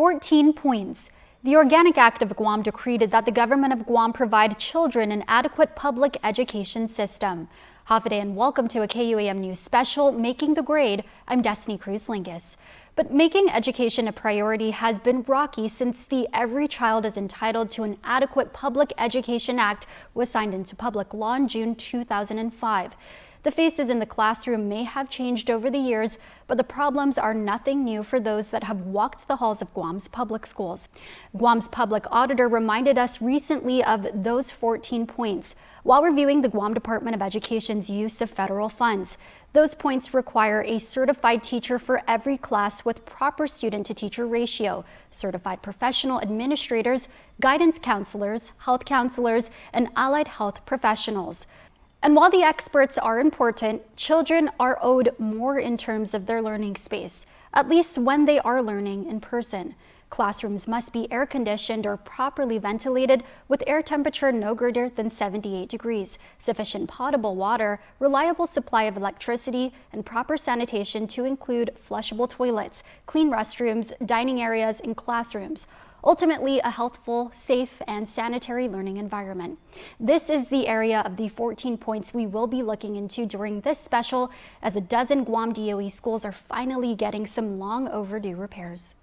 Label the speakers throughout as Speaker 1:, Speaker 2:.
Speaker 1: 14 points. The Organic Act of Guam decreed that the government of Guam provide children an adequate public education system. Hafaday and welcome to a KUAM News special, Making the Grade. I'm Destiny Cruz-Lingus. But making education a priority has been rocky since the Every Child is Entitled to an Adequate Public Education Act was signed into public law in June 2005. The faces in the classroom may have changed over the years, but the problems are nothing new for those that have walked the halls of Guam's public schools. Guam's public auditor reminded us recently of those 14 points while reviewing the Guam Department of Education's use of federal funds. Those points require a certified teacher for every class with proper student-to-teacher ratio, certified professional administrators, guidance counselors, health counselors, and allied health professionals. And while the experts are important, children are owed more in terms of their learning space, at least when they are learning in person. Classrooms must be air-conditioned or properly ventilated with air temperature no greater than 78 degrees, sufficient potable water, reliable supply of electricity, and proper sanitation to include flushable toilets, clean restrooms, dining areas, and classrooms. Ultimately, a healthful, safe, and sanitary learning environment. This is the area of the 14 points we will be looking into during this special, as a dozen Guam DOE schools are finally getting some long overdue repairs.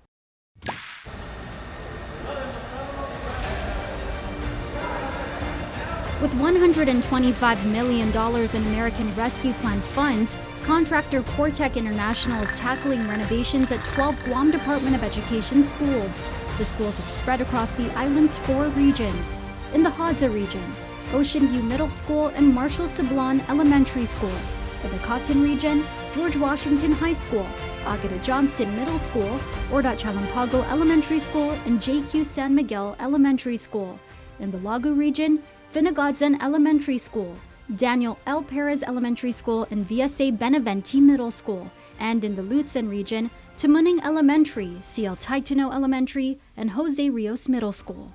Speaker 1: With $125 million in American Rescue Plan funds, contractor Cortec International is tackling renovations at 12 Guam Department of Education schools. The schools are spread across the island's 4 regions. In the Hadza region, Ocean View Middle School and Marshall Sablan Elementary School. In the Cotton region, George Washington High School, Agata Johnston Middle School, Ordat Chalampago Elementary School, and JQ San Miguel Elementary School. In the Lagu region, Finagadzan Elementary School, Daniel L. Perez Elementary School, and VSA Beneventi Middle School. And in the Lutsen region, Tamuning Elementary, CL Taitano Elementary, and Jose Rios Middle School.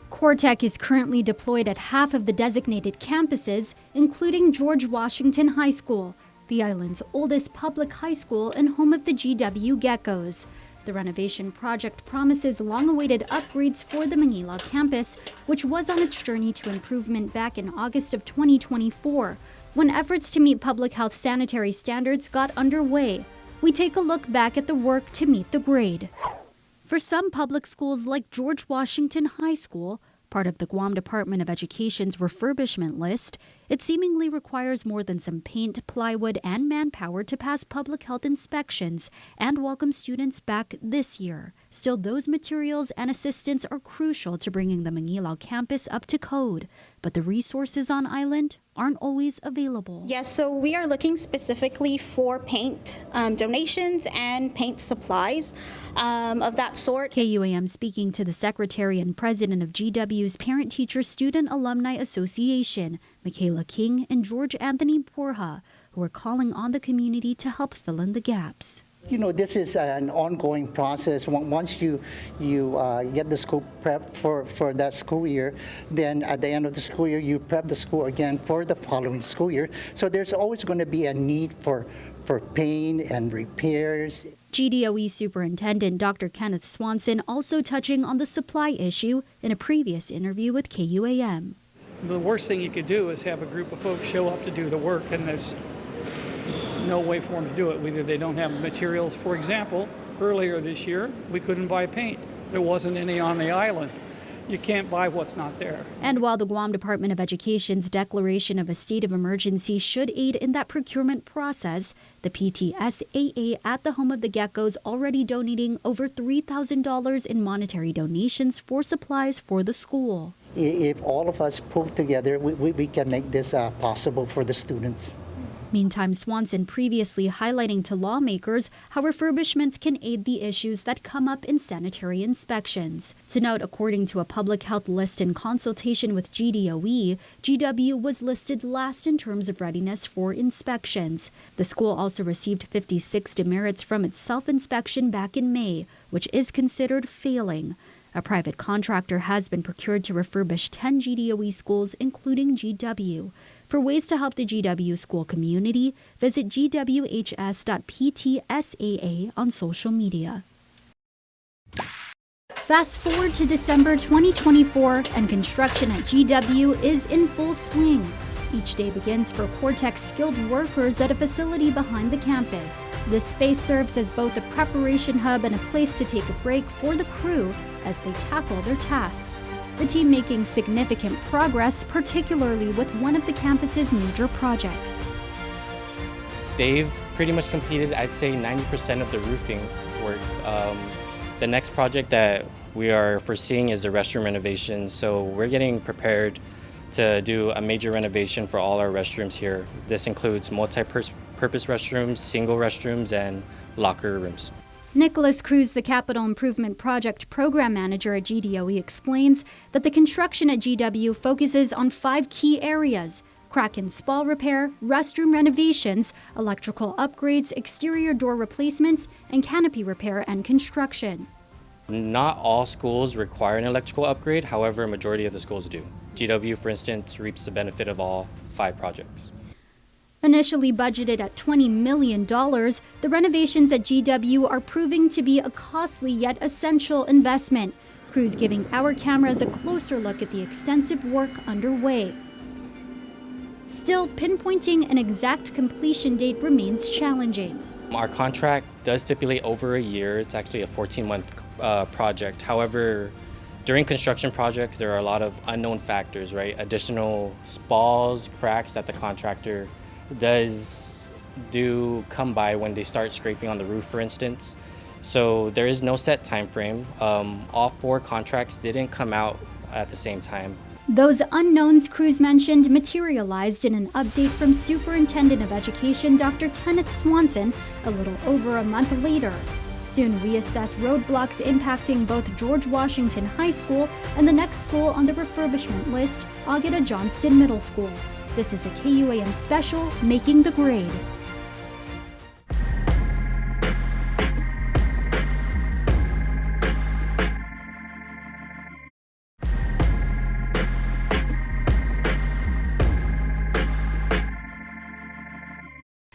Speaker 1: Cortec is currently deployed at half of the designated campuses, including George Washington High School, the island's oldest public high school and home of the GW Geckos. The renovation project promises long-awaited upgrades for the Manila campus, which was on its journey to improvement back in August of 2024, when efforts to meet public health sanitary standards got underway. We take a look back at the work to meet the grade. For some public schools like George Washington High School, part of the Guam Department of Education's refurbishment list, it seemingly requires more than some paint, plywood, and manpower to pass public health inspections and welcome students back this year. Still, those materials and assistance are crucial to bringing the Mangilao campus up to code, but the resources on island aren't always available.
Speaker 2: Yes, so we are looking specifically for paint donations and paint supplies of that sort.
Speaker 1: KUAM speaking to the secretary and president of GW's Parent Teacher Student Alumni Association, Michaela King and George Anthony Porha, who are calling on the community to help fill in the gaps.
Speaker 3: You know, this is an ongoing process. Once you get the school prepped for that school year, then at the end of the school year, you prep the school again for the following school year. So there's always going to be a need for paint and repairs.
Speaker 1: GDOE Superintendent Dr. Kenneth Swanson also touching on the supply issue in a previous interview with KUAM.
Speaker 4: The worst thing you could do is have a group of folks show up to do the work, and there's no way for them to do it. Either they don't have materials. For example, earlier this year, we couldn't buy paint. There wasn't any on the island. You can't buy what's not there.
Speaker 1: And while the Guam Department of Education's declaration of a state of emergency should aid in that procurement process, the PTSAA at the home of the Geckos already donating over $3,000 in monetary donations for supplies for the school.
Speaker 3: If all of us pull together, we can make this possible for the students.
Speaker 1: Meantime, Swanson previously highlighting to lawmakers how refurbishments can aid the issues that come up in sanitary inspections. To note, according to a public health list in consultation with GDOE, GW was listed last in terms of readiness for inspections. The school also received 56 demerits from its self-inspection back in May, which is considered failing. A private contractor has been procured to refurbish 10 GDOE schools, including GW. For ways to help the GW school community, visit gwhs.ptsaa on social media. Fast forward to December 2024, and construction at GW is in full swing. Each day begins for Quartech skilled workers at a facility behind the campus. This space serves as both a preparation hub and a place to take a break for the crew as they tackle their tasks. The team making significant progress, particularly with one of the campus's major projects.
Speaker 5: They've pretty much completed, I'd say, 90% of the roofing work. The next project that we are foreseeing is the restroom renovation, so we're getting prepared to do a major renovation for all our restrooms here. This includes multi-purpose restrooms, single restrooms, and locker rooms.
Speaker 1: Nicholas Cruz, the Capital Improvement Project Program Manager at GDOE, explains that the construction at GW focuses on 5 key areas: crack and spall repair, restroom renovations, electrical upgrades, exterior door replacements, and canopy repair and construction.
Speaker 5: Not all schools require an electrical upgrade, however, a majority of the schools do. GW, for instance, reaps the benefit of all 5 projects.
Speaker 1: Initially budgeted at $20 million, the renovations at GW are proving to be a costly yet essential investment. Cruz giving our cameras a closer look at the extensive work underway. Still, pinpointing an exact completion date remains challenging.
Speaker 5: Our contract does stipulate over a year. It's actually a 14-month project. However, during construction projects, there are a lot of unknown factors, right? Additional spalls, cracks that the contractor does come by when they start scraping on the roof, for instance. So there is no set time frame. All 4 contracts didn't come out at the same time.
Speaker 1: Those unknowns Cruz mentioned materialized in an update from Superintendent of Education Dr. Kenneth Swanson a little over a month later. Soon reassess roadblocks impacting both George Washington High School and the next school on the refurbishment list, Agata Johnston Middle School. This is a KUAM special, Making the Grade.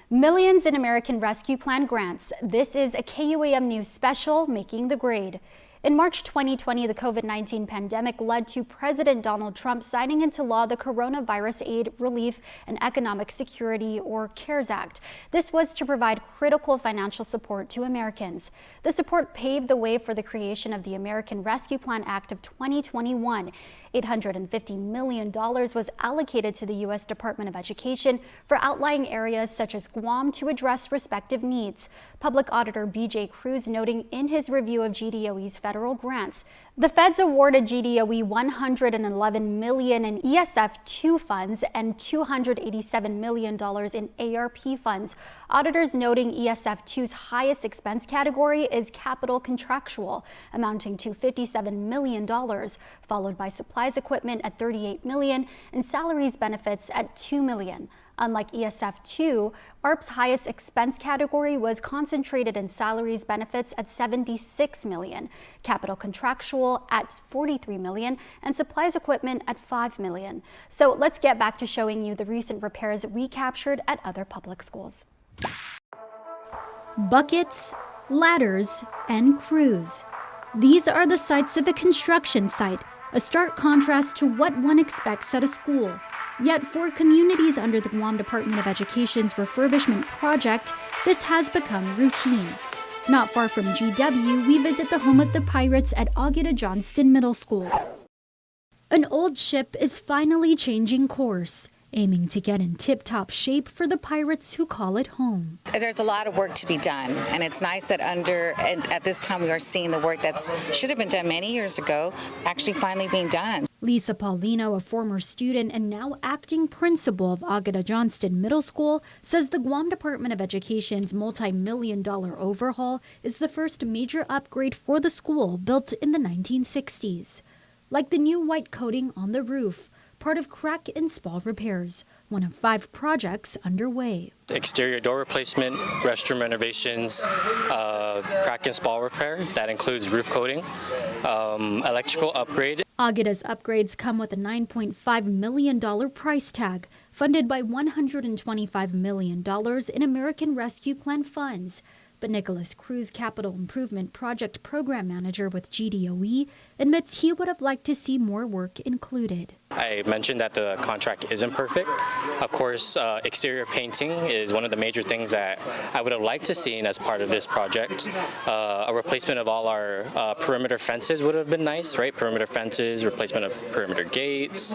Speaker 1: Millions in American Rescue Plan grants. This is a KUAM News special, Making the Grade. In March 2020, the COVID-19 pandemic led to President Donald Trump signing into law the Coronavirus Aid, Relief, and Economic Security, or CARES Act. This was to provide critical financial support to Americans. The support paved the way for the creation of the American Rescue Plan Act of 2021. $850 million was allocated to the U.S. Department of Education for outlying areas such as Guam to address respective needs. Public Auditor B.J. Cruz noting in his review of GDOE's federal grants, the feds awarded GDOE $111 million in ESF-2 funds and $287 million in ARP funds. Auditors noting ESF-2's highest expense category is capital contractual, amounting to $57 million, followed by supplies equipment at $38 million and salaries benefits at $2 million. Unlike ESF-2, ARP's highest expense category was concentrated in salaries benefits at $76 million, capital contractual at $43 million, and supplies equipment at $5 million. So let's get back to showing you the recent repairs we captured at other public schools. Buckets, ladders, and crews. These are the sights of a construction site, a stark contrast to what one expects at a school. Yet for communities under the Guam Department of Education's refurbishment project, this has become routine. Not far from GW, we visit the home of the Pirates at Agata Johnston Middle School. An old ship is finally changing course, aiming to get in tip-top shape for the Pirates who call it home.
Speaker 6: There's a lot of work to be done, and it's nice that at this time we are seeing the work that should have been done many years ago actually finally being done.
Speaker 1: Lisa Paulino, a former student and now acting principal of Agata Johnston Middle School, says the Guam Department of Education's multi-million-dollar overhaul is the first major upgrade for the school built in the 1960s. Like the new white coating on the roof, part of crack and spall repairs, one of 5 projects underway.
Speaker 5: Exterior door replacement, restroom renovations, crack and spall repair, that includes roof coating, electrical upgrade.
Speaker 1: Agata's upgrades come with a $9.5 million price tag, funded by $125 million in American Rescue Plan funds. But Nicholas Cruz, Capital Improvement Project Program Manager with GDOE, admits he would have liked to see more work included.
Speaker 5: I mentioned that the contract isn't perfect. Of course, exterior painting is one of the major things that I would have liked to see as part of this project. A replacement of all our perimeter fences would have been nice, right? Perimeter fences, replacement of perimeter gates,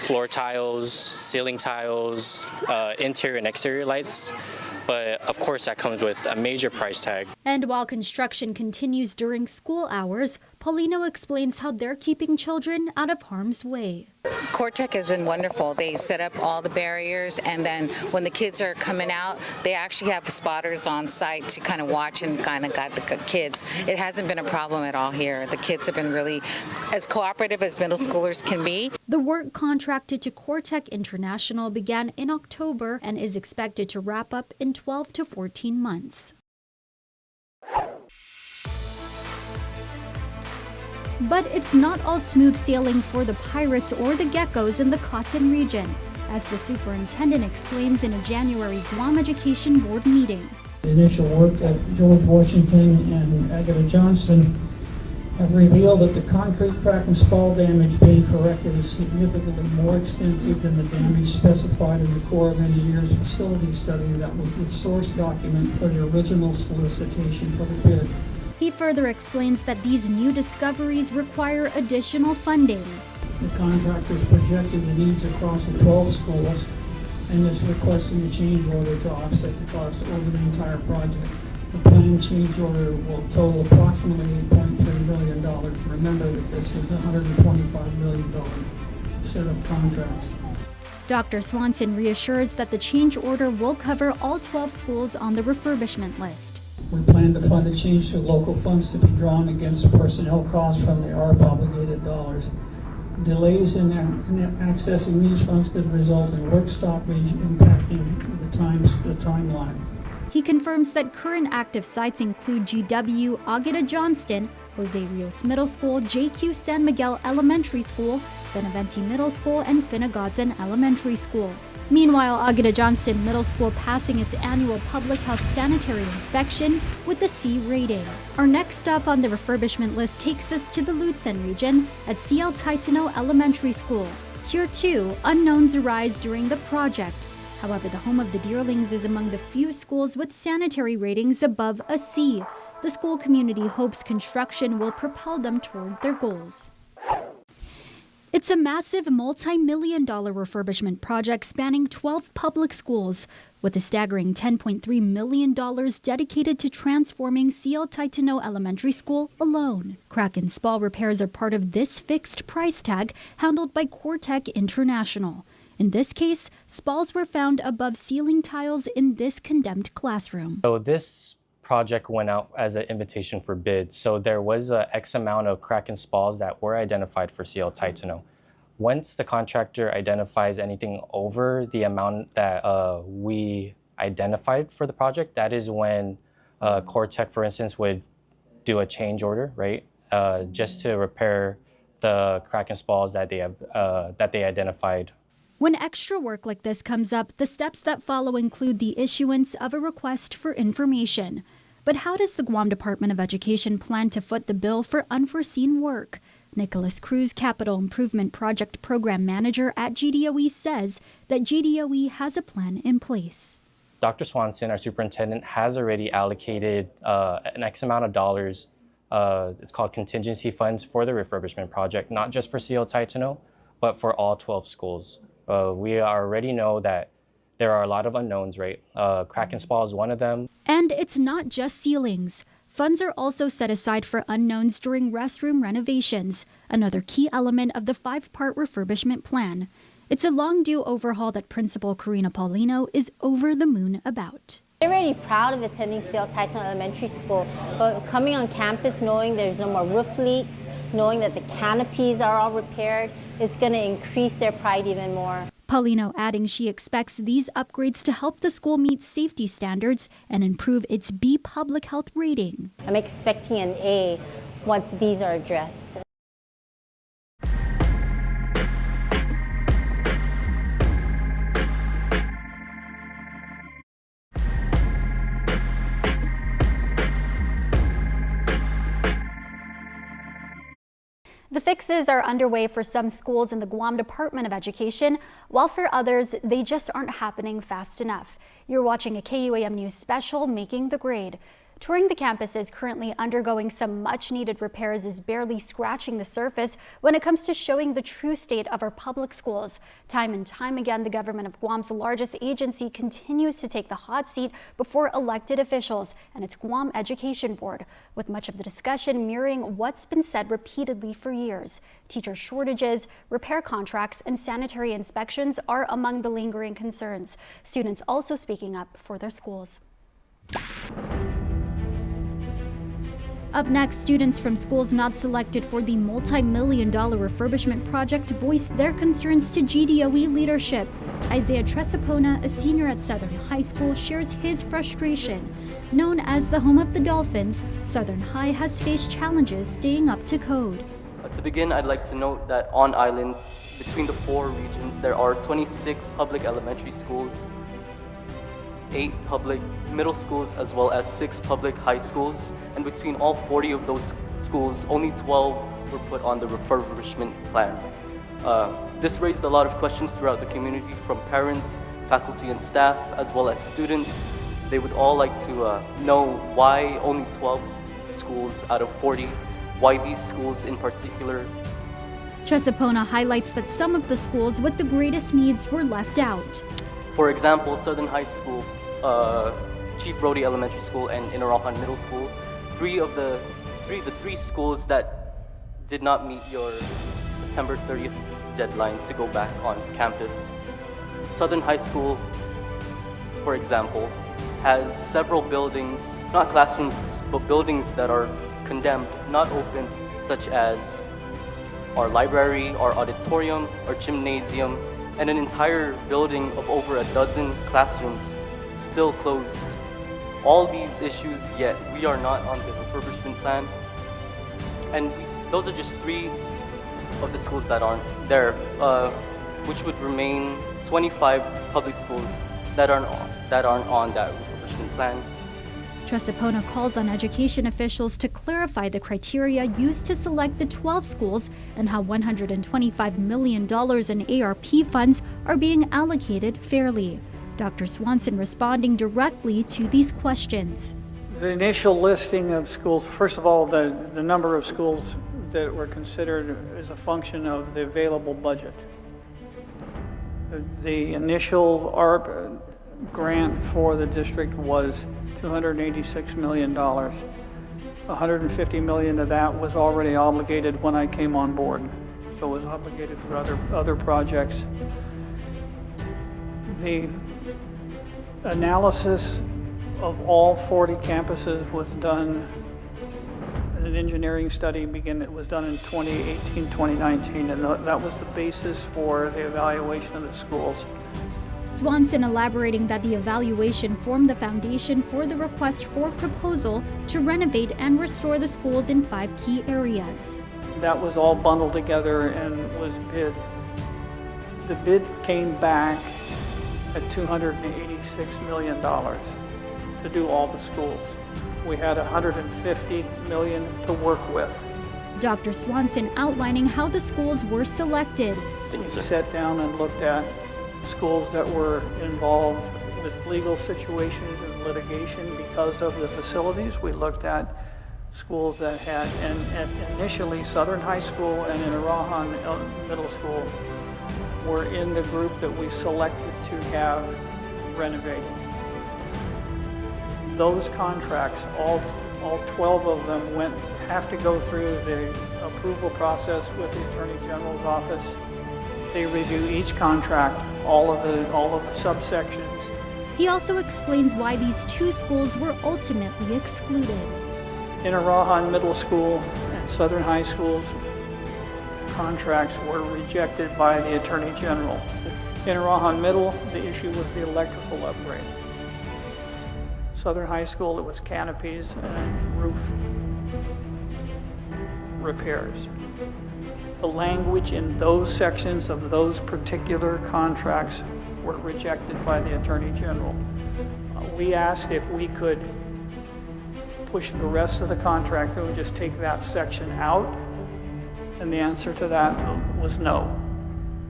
Speaker 5: floor tiles, ceiling tiles, interior and exterior lights. But of course, that comes with a major price tag.
Speaker 1: And while construction continues during school hours, Paulino explains how they're keeping children out of harm's way.
Speaker 6: CoreTech has been wonderful. They set up all the barriers, and then when the kids are coming out, they actually have spotters on site to kind of watch and kind of guide the kids. It hasn't been a problem at all here. The kids have been really as cooperative as middle schoolers can be.
Speaker 1: The work contracted to CoreTech International began in October and is expected to wrap up in 12 to 14 months. But it's not all smooth sailing for the Pirates or the Geckos in the Cotton region, as the superintendent explains in a January Guam Education Board meeting.
Speaker 7: The initial work at George Washington and Agatha Johnston have revealed that the concrete crack and spall damage being corrected is significantly more extensive than the damage specified in the Corps of Engineers facility study that was the source document for the original solicitation for the bid.
Speaker 1: He further explains that these new discoveries require additional funding.
Speaker 7: The contractors projected the needs across the 12 schools and is requesting a change order to offset the cost over the entire project. The planned change order will total approximately $8.3 million. Remember that this is a $125 million set of contracts.
Speaker 1: Dr. Swanson reassures that the change order will cover all 12 schools on the refurbishment list.
Speaker 7: We plan to fund the change through local funds to be drawn against personnel costs from the ARP obligated dollars. Delays in accessing these funds could result in work stoppage, impacting the timeline.
Speaker 1: He confirms that current active sites include GW Agueda Johnston, Jose Rios Middle School, JQ San Miguel Elementary School, Benavente Middle School, and Finnegodson Elementary School. Meanwhile, Agueda Johnston Middle School passing its annual public health sanitary inspection with a C rating. Our next stop on the refurbishment list takes us to the Lutsen region at CL Taitano Elementary School. Here too, unknowns arise during the project. However, the home of the Deerlings is among the few schools with sanitary ratings above a C. The school community hopes construction will propel them toward their goals. It's a massive multi-million-dollar refurbishment project spanning 12 public schools, with a staggering $10.3 million dedicated to transforming CL Taitano Elementary School alone. Crack and spall repairs are part of this fixed price tag handled by CoreTech International. In this case, spalls were found above ceiling tiles in this condemned classroom.
Speaker 5: So this project went out as an invitation for bid. So there was a X amount of crack and spalls that were identified for CL Taitano. Once the contractor identifies anything over the amount that we identified for the project, that is when CoreTech, for instance, would do a change order, right? Just to repair the crack and spalls that they identified.
Speaker 1: When extra work like this comes up, the steps that follow include the issuance of a request for information. But how does the Guam Department of Education plan to foot the bill for unforeseen work? Nicholas Cruz, Capital Improvement Project Program Manager at GDOE, says that GDOE has a plan in place.
Speaker 5: Dr. Swanson, our superintendent, has already allocated an X amount of dollars. It's called contingency funds for the refurbishment project, not just for CL Taitano, but for all 12 schools. We already know that there are a lot of unknowns, right? Crack and spall is one of them.
Speaker 1: And it's not just ceilings. Funds are also set aside for unknowns during restroom renovations, another key element of the 5-part refurbishment plan. It's a long-due overhaul that Principal Karina Paulino is over the moon about.
Speaker 8: They're really proud of attending CL Taitano Elementary School, but coming on campus knowing there's no more roof leaks, knowing that the canopies are all repaired, is going to increase their pride even more.
Speaker 1: Paulino adding she expects these upgrades to help the school meet safety standards and improve its B public health rating.
Speaker 8: I'm expecting an A once these are addressed.
Speaker 1: The fixes are underway for some schools in the Guam Department of Education, while for others, they just aren't happening fast enough. You're watching a KUAM News special, Making the Grade. Touring the campuses currently undergoing some much-needed repairs is barely scratching the surface when it comes to showing the true state of our public schools. Time and time again, the government of Guam's largest agency continues to take the hot seat before elected officials and its Guam Education Board, with much of the discussion mirroring what's been said repeatedly for years. Teacher shortages, repair contracts, and sanitary inspections are among the lingering concerns. Students also speaking up for their schools. Up next, students from schools not selected for the multi-million-dollar refurbishment project voiced their concerns to GDOE leadership. Isaiah Tresapona, a senior at Southern High School, shares his frustration. Known as the home of the Dolphins, Southern High has faced challenges staying up to code.
Speaker 9: To begin, I'd like to note that on island, between the 4 regions, there are 26 public elementary schools, 8 public middle schools, as well as 6 public high schools. And between all 40 of those schools, only 12 were put on the refurbishment plan. This raised a lot of questions throughout the community from parents, faculty, and staff, as well as students. They would all like to know why only 12 schools out of 40, why these schools in particular.
Speaker 1: Tresapona highlights that some of the schools with the greatest needs were left out.
Speaker 9: For example, Southern High School, Chief Brody Elementary School, and Inarajan Middle School, the three schools that did not meet your September 30th deadline to go back on campus. Southern High School, for example, has several buildings, not classrooms, but buildings that are condemned, not open, such as our library, our auditorium, our gymnasium, and an entire building of over a dozen classrooms still closed. All these issues, yet we are not on the refurbishment plan. And those are just 3 of the schools that aren't there, which would remain 25 public schools that aren't on that refurbishment plan.
Speaker 1: Tresapona calls on education officials to clarify the criteria used to select the 12 schools and how $125 million in ARP funds are being allocated fairly. Dr. Swanson responding directly to these questions.
Speaker 4: The initial listing of schools, first of all, the number of schools that were considered is a function of the available budget. The initial ARP grant for the district was $286 million. $150 million of that was already obligated when I came on board, so it was obligated for other projects. The analysis of all 40 campuses was done, an engineering study was done in 2018-2019, and that was the basis for the evaluation of the schools.
Speaker 1: Swanson elaborating that the evaluation formed the foundation for the request for proposal to renovate and restore the schools in 5 key areas.
Speaker 4: That was all bundled together and was bid. The bid came back at $286 million to do all the schools. We had $150 million to work with.
Speaker 1: Dr. Swanson outlining how the schools were selected.
Speaker 4: We sat down and looked at schools that were involved with legal situations and litigation because of the facilities. We looked at schools that had, and initially Southern High School and Inarajan Middle School were in the group that we selected to have renovated. Those contracts, all 12 of them have to go through the approval process with the Attorney General's office. They review each contract, all of the subsections.
Speaker 1: He also explains why these 2 schools were ultimately excluded.
Speaker 4: Inarajan Middle School and Southern High School's contracts were rejected by the Attorney General. Inarajan Middle, the issue was the electrical upgrade. Southern High School, it was canopies and roof repairs. The language in those sections of those particular contracts were rejected by the Attorney General. We asked if we could push the rest of the contract through and just take that section out. And the answer to that was no.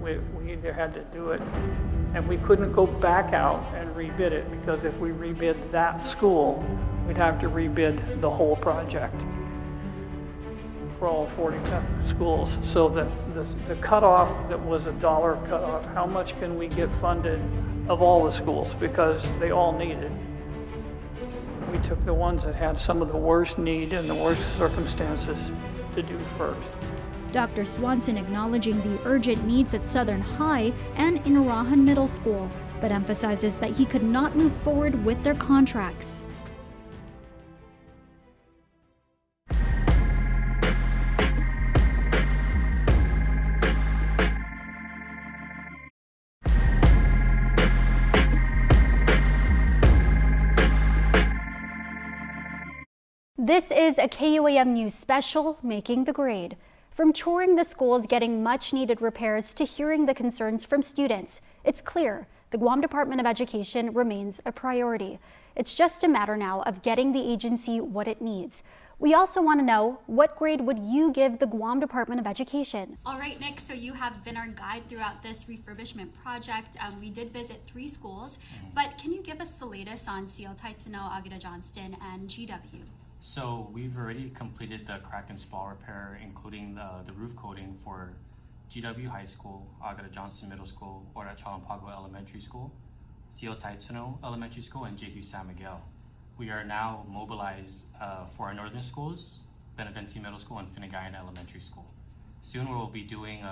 Speaker 4: We either had to do it, and we couldn't go back out and rebid it, because if we rebid that school, we'd have to rebid the whole project for all 40 schools. So the cutoff that was a dollar cutoff, how much can we get funded of all the schools, because they all needed. We took the ones that had some of the worst need and the worst circumstances to do first.
Speaker 1: Dr. Swanson acknowledging the urgent needs at Southern High and Inarajan Middle School, but emphasizes that he could not move forward with their contracts. This is a KUAM News special, Making the Grade. From touring the schools getting much needed repairs to hearing the concerns from students, it's clear the Guam Department of Education remains a priority. It's just a matter now of getting the agency what it needs. We also want to know, what grade would you give the Guam Department of Education?
Speaker 10: All right, Nick, so you have been our guide throughout this refurbishment project. We did visit 3 schools, but can you give us the latest on CL Taitano, Agueda Johnston, and GW?
Speaker 5: So we've already completed the crack and spall repair, including the roof coating for GW High School, Agueda Johnston Middle School, Ora Chalampago Elementary School, CL Taitano Elementary School, and JQ San Miguel. We are now mobilized for our northern schools, Benavente Middle School and Finnegan Elementary School. Soon we will be doing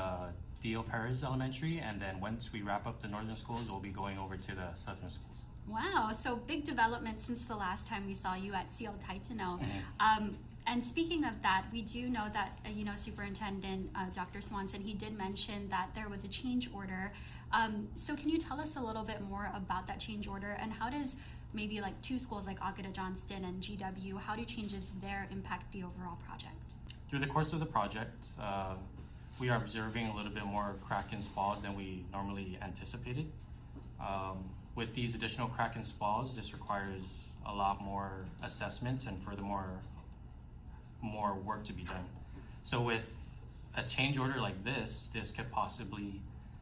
Speaker 5: Dio Perez Elementary, and then once we wrap up the northern schools, we'll be going over to the southern schools.
Speaker 10: Wow, so big development since the last time we saw you at CL Taitano. And speaking of that, we do know that, Superintendent Dr. Swanson, he did mention that there was a change order. So can you tell us a little bit more about that change order, and how does maybe like 2 schools like Agueda Johnston and GW, how do changes there impact the overall project?
Speaker 5: Through the course of the project, we are observing a little bit more crack and spalls than we normally anticipated. With these additional crack and spalls, this requires a lot more assessments and furthermore more work to be done. So with a change order like this could possibly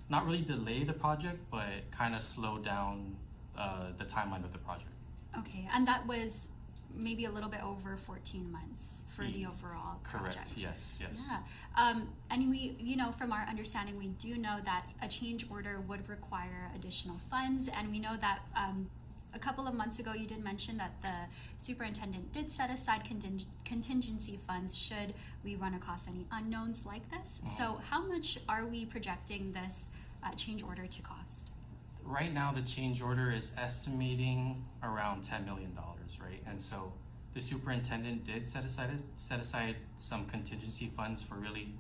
Speaker 5: not really delay the project, but kind of slow down the timeline of the project.
Speaker 10: Okay, and that was maybe a little bit over 14 months for the overall project.
Speaker 5: Correct, yes.
Speaker 10: Yeah, and we, from our understanding, we do know that a change order would require additional funds, and we know that a couple of months ago you did mention that the superintendent did set aside contingency funds should we run across any unknowns like this. So how much are we projecting this change order to cost?
Speaker 5: Right now, the change order is estimating around $10 million, right? And so the superintendent did set aside some contingency funds for really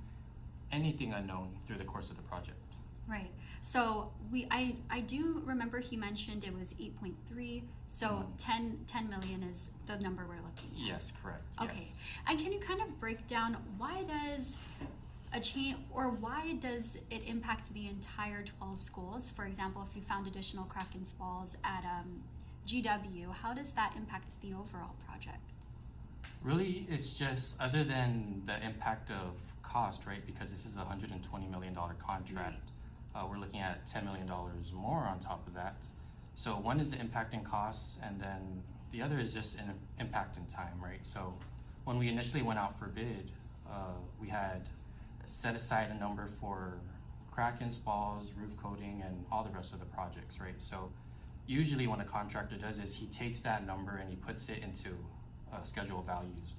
Speaker 5: anything unknown through the course of the project.
Speaker 10: Right. So I do remember he mentioned it was 8.3. So 10 million is the number we're looking at.
Speaker 5: Yes, correct.
Speaker 10: Okay.
Speaker 5: Yes.
Speaker 10: And can you kind of break down why does it impact the entire 12 schools? For example, if you found additional crack and spalls at GW, how does that impact the overall project?
Speaker 5: Really, it's just, other than the impact of cost, right? Because this is a $120 million contract. Right. We're looking at $10 million more on top of that. So one is the impact in costs, and then the other is just an impact in time, right? So when we initially went out for bid, we had set aside a number for crack and spalls, roof coating, and all the rest of the projects, right? So usually what a contractor does is he takes that number and he puts it into schedule of values.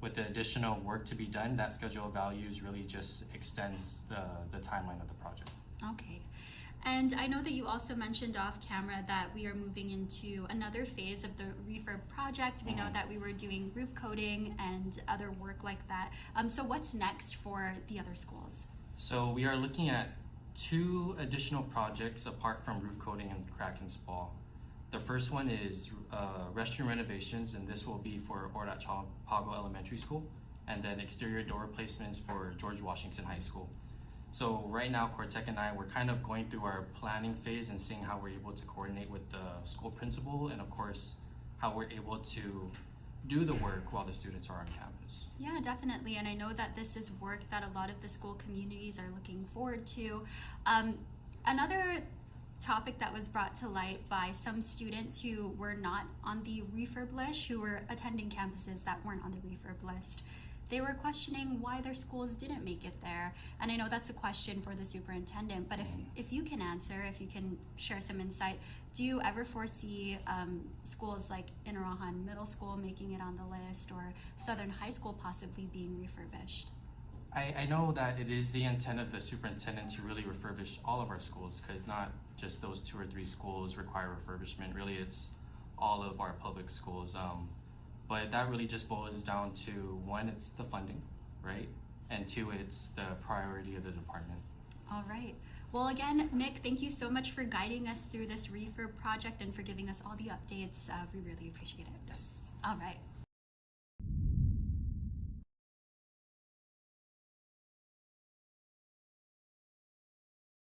Speaker 5: With the additional work to be done, that schedule of values really just extends the timeline of the project.
Speaker 10: Okay. And I know that you also mentioned off camera that we are moving into another phase of the refurb project. We know that we were doing roof coating and other work like that. So what's next for the other schools? So
Speaker 5: we are looking at 2 additional projects apart from roof coating and crack and spall. The first one is restroom renovations, and this will be for Ora Chalampago Elementary School, and then exterior door replacements for George Washington High School. So right now, Cortec and I, we're kind of going through our planning phase and seeing how we're able to coordinate with the school principal, and of course, how we're able to
Speaker 11: do the work while the students are on campus.
Speaker 10: Yeah, definitely. And I know that this is work that a lot of the school communities are looking forward to. Another topic that was brought to light by some students who were not on the refurb list, who were attending campuses that weren't on the refurb list, they were questioning why their schools didn't make it there. And I know that's a question for the superintendent, but if you can answer, if you can share some insight, do you ever foresee schools like Inarajan Middle School making it on the list, or Southern High School possibly being refurbished?
Speaker 11: I know that it is the intent of the superintendent to really refurbish all of our schools, because not just those 2 or 3 schools require refurbishment. Really, it's all of our public schools. But that really just boils down to, 1, it's the funding, right? And 2, it's the priority of the department.
Speaker 10: All right. Well, again, Nick, thank you so much for guiding us through this refurb project and for giving us all the updates. We really appreciate it.
Speaker 11: Yes.
Speaker 10: All right.